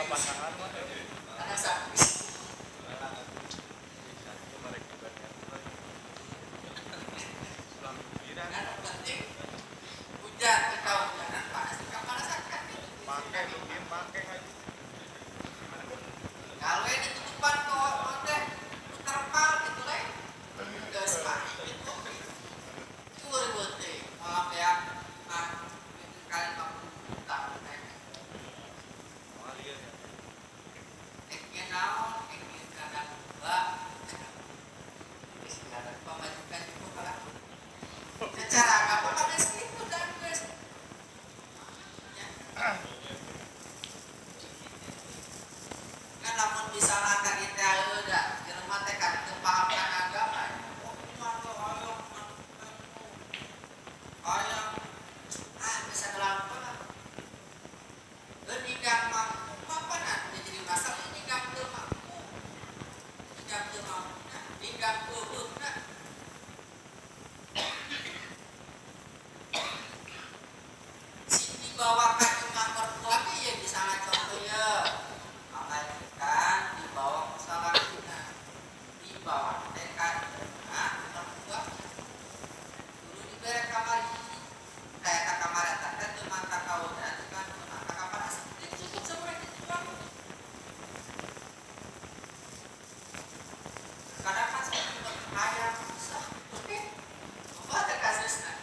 Anak sakit. Anak penting hujan kita hujanan panas kita panasakan pakai kalau ini tutupan kok teh terpal gitu lah udah sekali gitu itu ribet maaf ya kalian kamu tak ingin naon ingin kadang mbak kadang pemajukan juga secara agama pada segitu dan guys kan namun disalahkan kita udah di rumah teh kan kepahaman agama ayam bisa ngelakukan ini gak mampu apa nanti jadi masalah ini gak mampu ini gak dibawa ke rumah mertua ya di sana contohnya melahirkan dibawa ke salahnya dibawa dekat mertua dulu diberi kamar ini kayak kamar yang tak ada mata kau dan kan mata kapan asli cukup seperti itu kadang kan saya juga ayam bisa oke apa ada kasusnya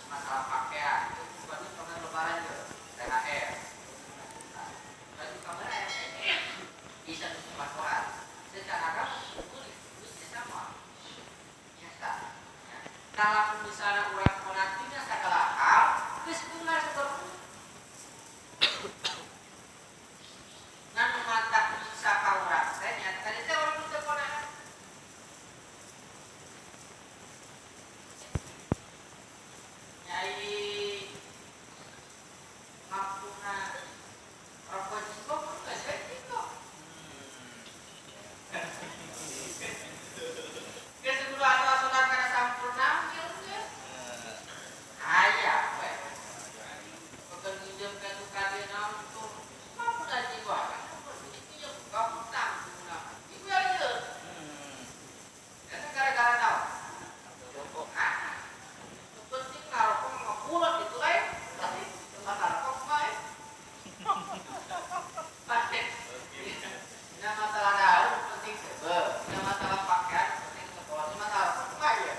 masalah pakaian itu bukannya pernah lebaran ya THR baju kamera bisa tempat koran secara agama boleh bisa sama biasa kalau misalnya orang mengakuinya segala hal kesepunar seperti nan mantap bisa kau rasa nyata tadi saya orang itu koran nyai maksudnya rokok juga pun gak seperti kok keseluruh asal-asalan karena sampurna ayah bukan minjem ke tukar dia nampu mampu dah jiwa kan begitu ya kamu tak menggunakan itu aja karena gara-gara tahu joko penting ngarokok ngepulot gitu tapi tempat ngarokok main pakai ini masalah daun penting sebel ini masalah pakaian penting sekolah ini masalah rokok ya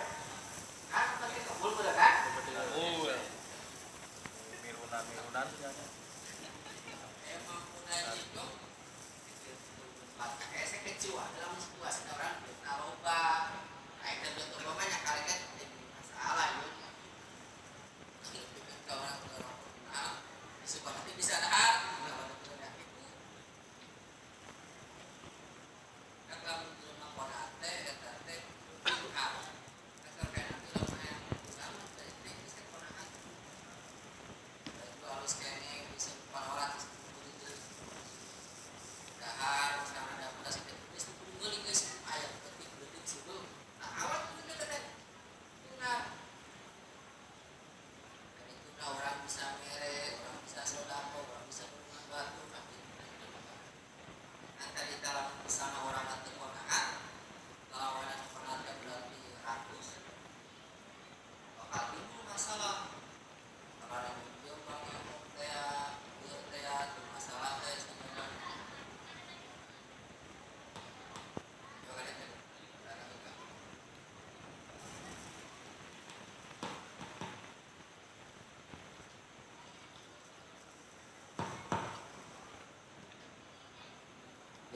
kan penting kebul bener kan mirunan emang udah gitu pakai saya kecewa dalam situasi orang narkoba naik dan contoh banyak kali kan jadi masalah ya orang supaya nanti bisa dahar itu kalau belum laporan teh harus scanning bisa orang dahar sekarang ada udah sampai tulis itu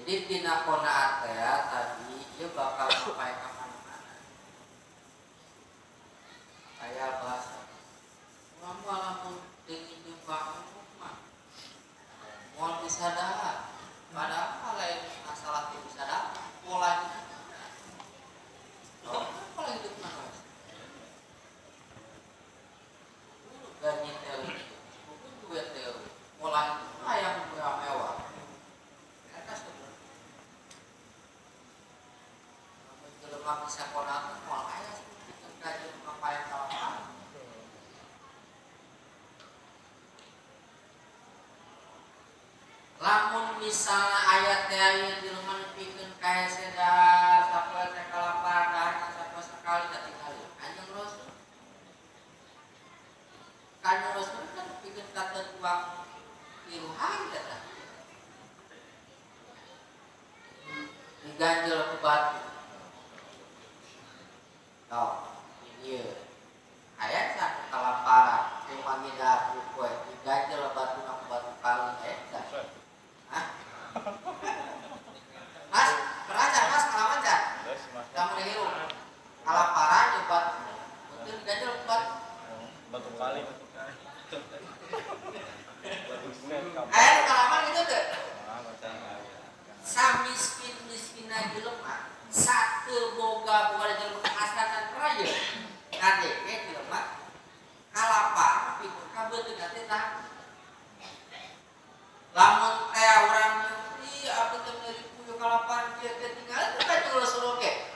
Jadi dina qanaat tadi dia bakal sampai ke mana-mana. Kayak bahasa lamun dengan jumpa mah mau bisa dah. Padahal lain masalah bisa dah. Polanya. Pola hidup mana? Gaji teori, mungkin duit teori. Pola hidup yang mewah. Mereka sebenarnya. Jelema bisa konat, pola ayah seperti gaji apa yang kalah. Lamun misalnya ayat-ayat di rumah nepikeun kaya sedar sapoe teh kalaparan sapoe sekali katingali anjeun Rasul. Kanjeng Rasul kan nepikeun katen uang 3 hari eta. Diganjel ku batu. Tah, ieu aya can kalaparan cuma ngida ku poe diganjel batuna ku batu kali eta. Mas, pernah Mas ngalaman Cak? Kamu hirup kalaparan nyobat betul ganjel batu kali ayah pengalaman gitu tuh samiskin-miskina jelema satu boga jelema asatan raya ngadeke jelema kalaparan pikir kabeuteun teh tah lamun teh urang apa teh meuli puyo kalaparan kieu teh tinggal teh ka jeung Rasul oge.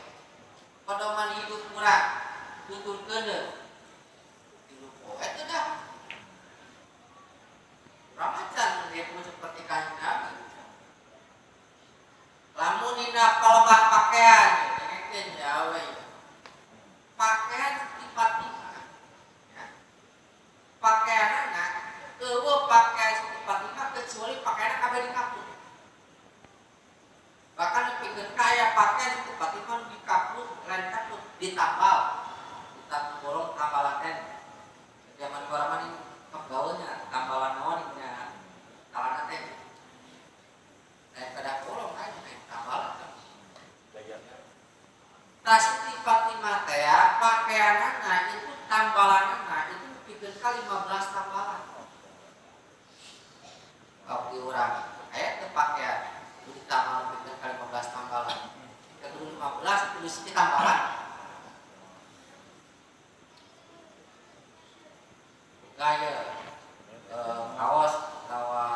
Pedoman hidup urang tuturkeun tilu poe teh dah. Ramacan dia pun seperti kanjeng Nabi. Lamun dina palebah pakaian dengekeun ya we. Pakaian tiba-tiba ya. Pakaianna eueuh pakaian tiba-tiba kecuali pakaianna kabeh dikaput. Bahkan nepikeun kaya pakaian tiba-tiba dikaput, lain kaput ditambal. Kita borong tambalan teh. Zaman orang ini pegawainya tambalan naon nya kalana teh. Lain kada borong kan tambalan. Tas tiba-tiba teh pakaianna itu tambalanna itu nepikeun ka 15 tambalan. Kau di urang aya teh pakaian ditambah dengan kali 15 tambalan. Yang 15 tulis di tambalan. Gaya kaos tawa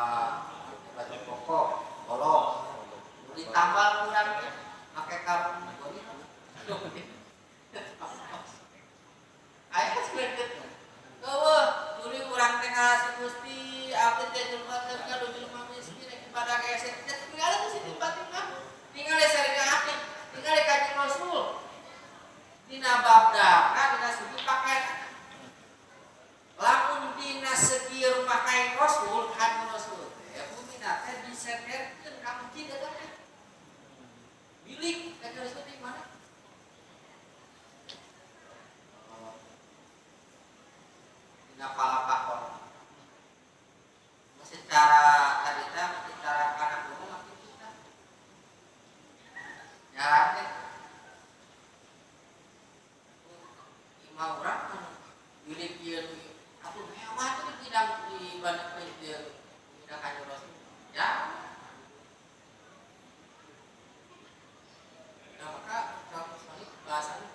baju koko bolong ditambal kurang pakai karung begitu. Aya sebenarnya eueuh dulu urang teh ngasih Gusti abdi teh jelema teh kado jelema miskin pada geser tinggal itu sih tiba-tiba tinggal sareng aktif tinggal kanjeng Rasul dina babda dina segi pakaian lamun dina segi rumah kain Rasul kanjeng Rasul teh bumina teh diseterkeun ka masjid eta teh bilik kanjeng Rasul di mana dina palapakon secara tadi teh secara kana umum makin kita ya teh imah urang bilik ieu atuh mewah teh tidak di bandar teh tidak kanjeng Rasul ya nah maka kalau sekali bahasan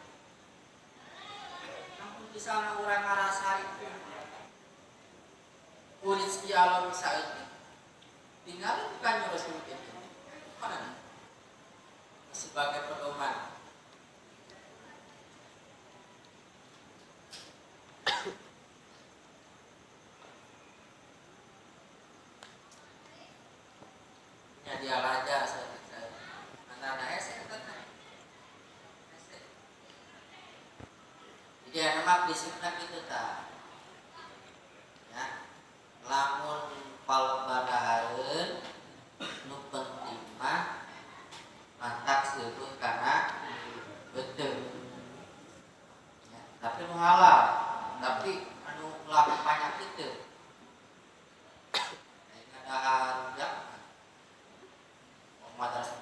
namun misalnya urang ngarasa itu rezeki Allah bisa itu tinggal bukan Rasul itu mana sebagai pedoman ya dia raja antara ese jadi nama prinsipnya itu tak ya lamun palebadahareun nu penting mah mantak seueuh kana beuteuh ya, tapi nu halal tapi anu laku banyak itu ada rujak madrasah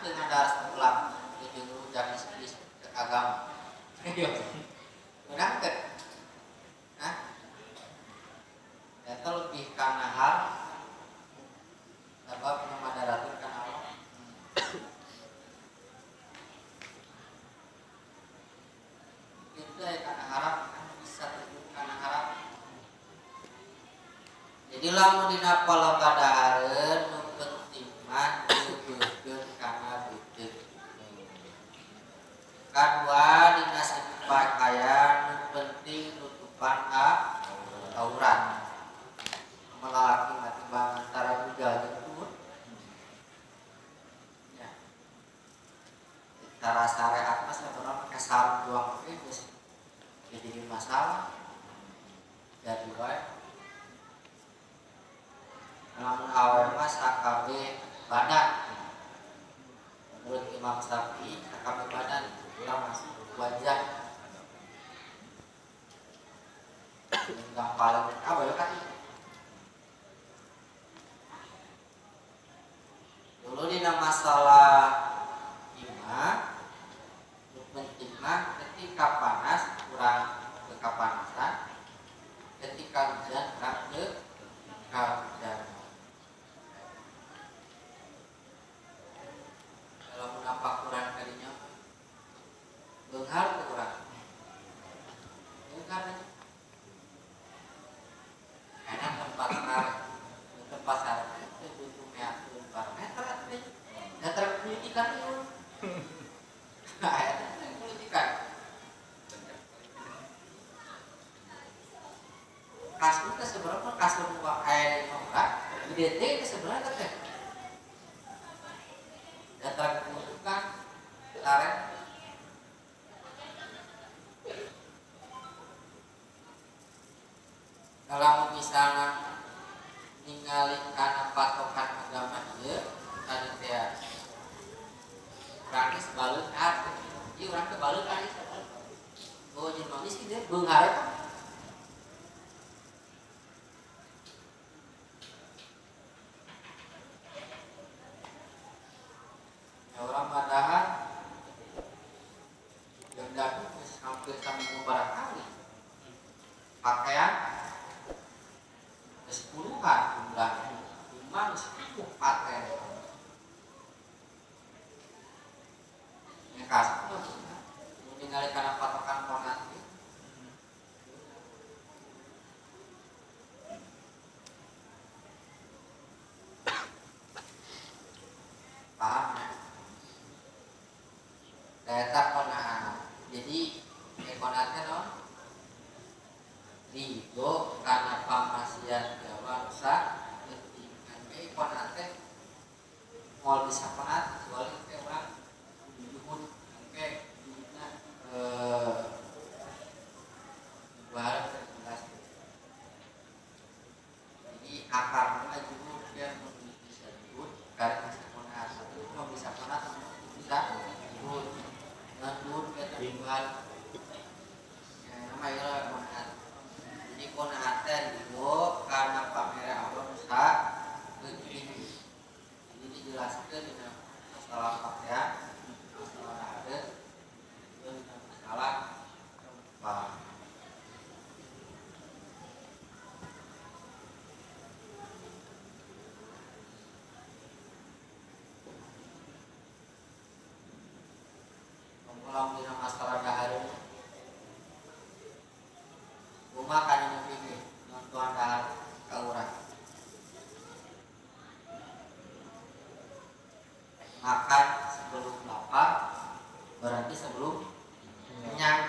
dengan darah sebelah itu jangan sedih agama. Benar kan? Nah, itu lebih karena hal sebab nama daratun karena Allah. Itu ya karena harap bisa terjun karena harap. Jadi lamun dina pala kadahareun nu penting mah dibeujkeun kana beuteug. Kadua dina pakaian nu penting nutupan aurat. Melalaki mati bang antara juga gitu. Ya. Cara syariat mah sebenarnya pakai sarung doang oke geus jadi masalah. Jadi bae. Lamun awewe mah sakabe badan. Menurut Imam Syafi'i sakabe badan termasuk wajah. Yang paling awewe kan dulu dina masalah imah penting mah ketika panas kurang kepanasan, ketika hujan kurang kehujanan. Kalau menampak kurang kalinya beunghar ke kurang beunghar aja enak tempat sarang itu butuh meter meter pendidikan itu pendidikan kasur itu sebenarnya kasur buang air yang murah gede itu sebenarnya teh data pendidikan tarik kalau misalnya ningali karena patokan agama dia karena dia orangnya sebalut arti dia orang kebalut kan oh jadi manis sih dia beunghar itu ya orang padahal yang dapat hampir sama beberapa kali pakaian sepuluhan jumlahnya cuma 10 paten yang kasih meninggalkan karena patokan ponat paham ya data ponat jadi ponatnya non rigo karena pamasian Jawa Nusa ketinggian ponate mau bisa ponat kecuali kayak orang juhud kayak juhudnya bahan terjelas jadi akarnya juhud dia bisa juhud karena bisa ponat tapi kalau bisa ponat bisa juhud dengan juhud kayak terjual namanya ponat jadi ponaten itu karena pamer Allah Nusa begini ini dijelaskan dengan masalah pakaian masalah adat dan masalah tempat mengulang dengan masalah dahar rumah kan yang begini nonton dahar kauran makan sebelum lapar berarti sebelum kenyang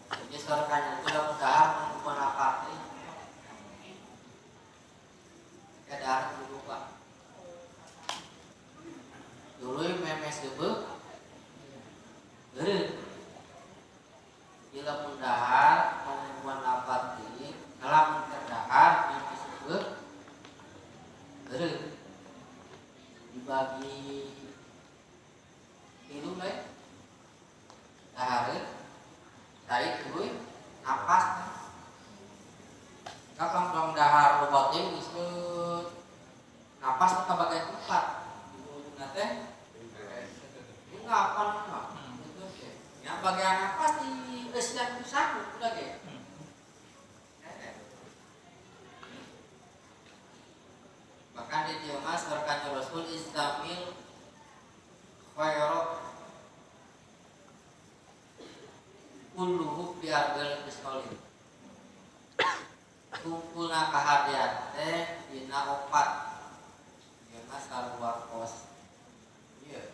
jadi seorang itu dapat dahar mengumpul lapar ya dahar dulu pak dulu memes sebel bila mendahar mengumpul lapar ini dalam terdahar memes sebel dibagi hidup lain dahar saya dulu apa bagian apa di Islam satu lagi. Bahkan di dia mas berkata Rasul Islamil khairat kulluhu biarbel pistolit kumpulna kahadian teh dina opat dia mas sarua kos iya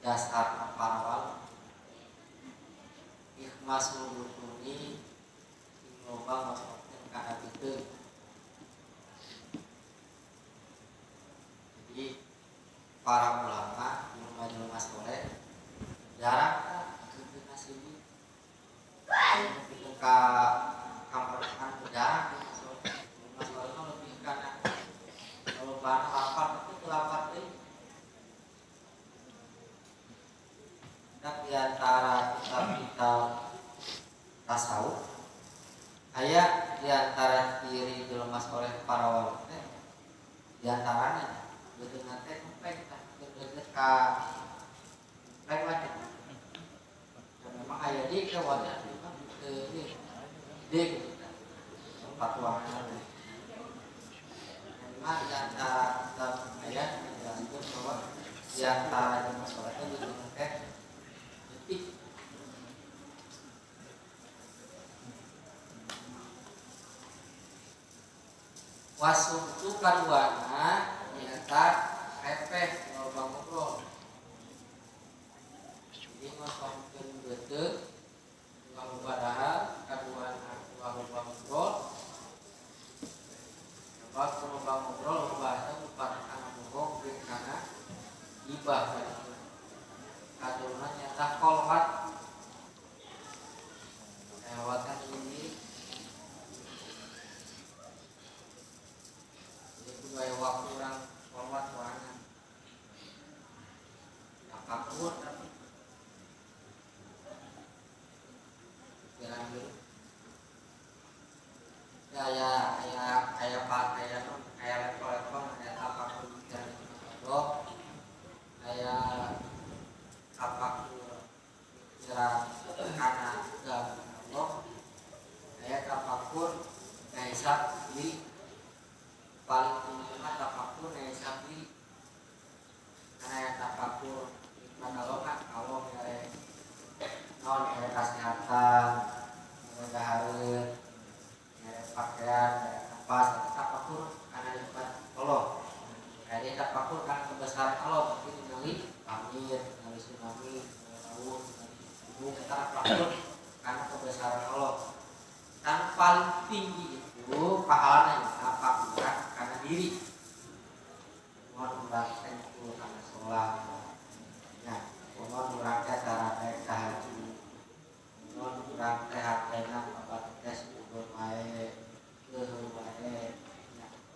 dasar parawal ikhmas mubutuni loba masukkan kana itu jadi para ulama jelema soleh jarak ke nasib itu ka kamperkan jarak masalahnya lebih karena kalau bahan lapar itu lapar deh dan diantara kita tasawuf aya diantara ciri jelema soleh para wali teh diantaranya betul nanti sampai kita ka lain lagi dan memang aya di kawannya di tempat ruangan memang diantara kita ayat menjelaskan bahwa diantara jelema soleh itu betul nanti detik wasum itu kaduana nyata repeh ngobrol jadi ngosongkeun beuteuh lalu padahal kaduana ngobrol sebab ngobrol bahasa bukan kana bohong jeung kana gibah kaduna nyata kolhat lewatkan ini dua waktu orang format ruangan apapun tapi pikiran dulu kayak level apapun pikiran itu bodoh kayak apapun pikiran karena gak bodoh kayak apapun kayak di paling tinggi mah tafakur ya sapi karena ya tafakur mana lo kan kalau mere non mere kesehatan mere gahareun mere pakaian mere nafas tafakur karena di depan Allah kayak tafakur kan kebesaran Allah tapi ningali pamir ningali tsunami laut itu kita tafakur karena kebesaran Allah dan paling tinggi itu pahalanya tafakur karena diri mohon urangkan itu karena sholat ya mohon urangkan cara naik tahajud mohon urangkan hatena bapak tes kubur wae keul wae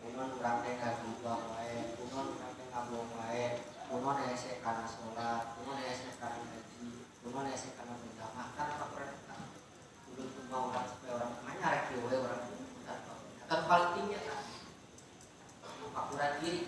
mohon urangkan ngagibah wae mohon urangkan ngabung wae mohon ese karena sholat mohon ese karena ngaji mohon ese karena berjamaah kan apa perintah kudu mau orang supaya orang manya rek wae orang kan paling tinggi kan pakuran diri